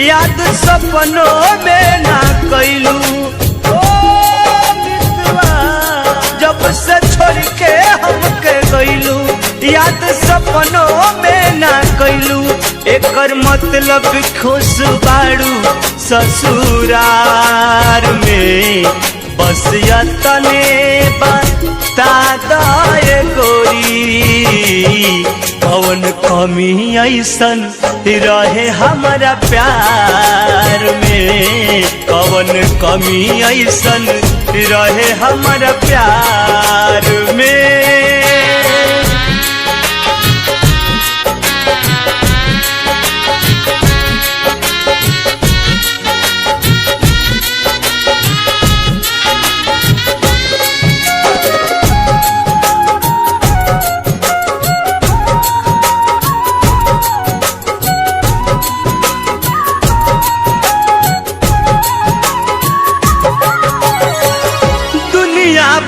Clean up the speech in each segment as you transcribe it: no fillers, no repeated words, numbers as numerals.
याद सपनों में ना कैलू। जब से छोड़ के हमके गइलू याद सपनों में ना कैलू। एकर मतलब खुश बाड़ू ससुरार में। बस यतने बता दे गोरी कौन कमी ऐसन रहे हमारा प्यार में। कौन कमी ऐसन रहे हमारा प्यार में।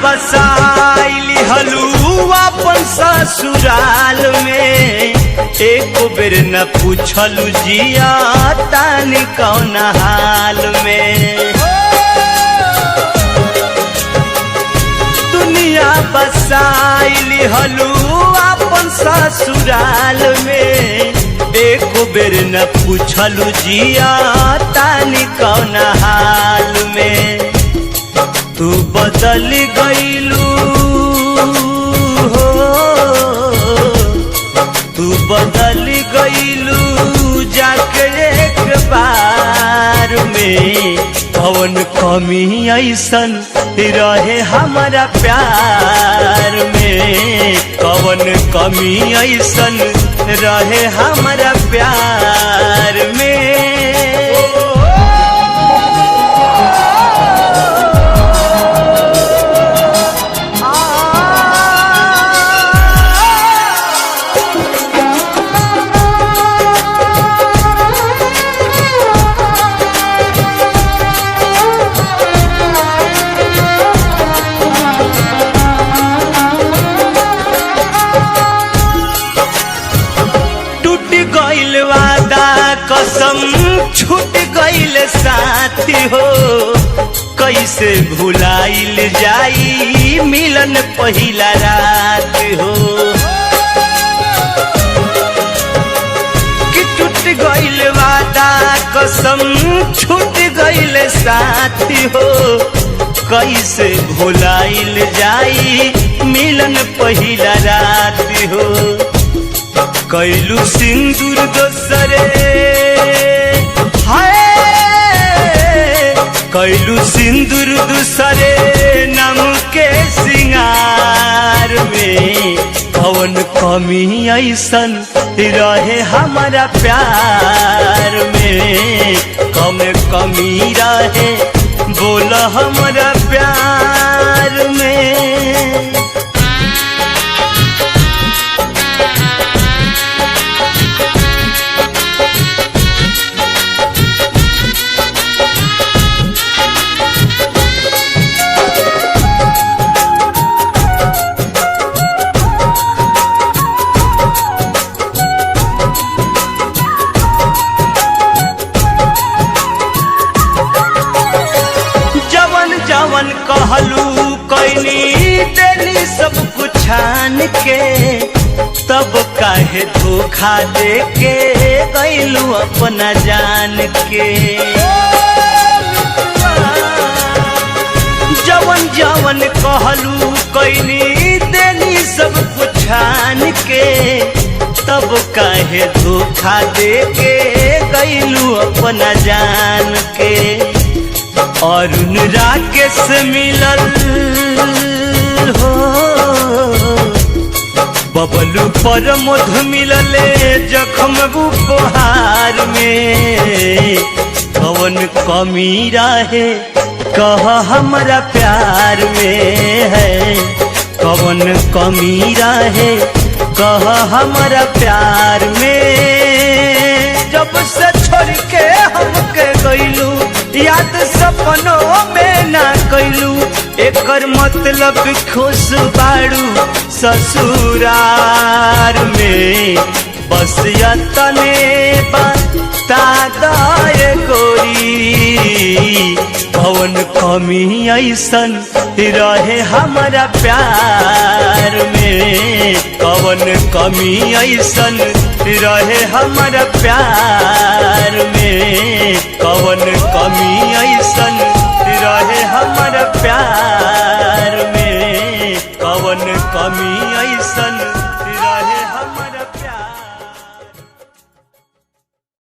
बसाइली हलू अपन ससुराल में। एक बेर न पूछलू जिया तानी कौन हाल में। दुनिया बसाइली हलू अपन ससुराल में। एक बेर न पूछलू जिया तानी कौन हाल में। तू बदल गइलू हो, तू बदल गइलू जाके एक बार में। कौन कमी ऐसन रहे हमारा प्यार में। कौन कमी ऐसन रहे हमारा प्यार में। कसम छूट गइल साथी हो। कैसे भुलाइल जाई मिलन पहिला रात हो। कि टूट गइल वादा कसम छूट गइल साथी हो। कैसे भुलाइल जाई मिलन पहिला रात हो। कैलू सिंदूर दोसरे हाय। कैलू सिंदूर दूसरे नाम के सिंगार में। कौन कमी ऐसन रहे हमारा प्यार में। कौन कमी रहे बोल हमारा प्यार में। जवन कहलू कैनी देली सब कुछ छान के। तब काहे धोखा दे के गइलू अपना जान के। जवन जवन कहलू कैनी देली सब कुछ छान के। तब काहे धोखा दे के गइलू अपना जान के। अरुण राकेश मिलल हो। बबलू पर मधु मिलले जख्म उपहार में। कौन कमी रहे कह हमारा प्यार में है। कौन कमी रहे कह हमारा प्यार में। जब से छोड़ के हमके गइलू याद सपनों में ना कैलू। एकर मतलब खुश बाड़ू ससुरार में। बस यतने बता बता दे गोरी कवन कमी ऐसन रहे हमारा प्यार में, कवन कमी ऐसन रहे हमारा प्यार में,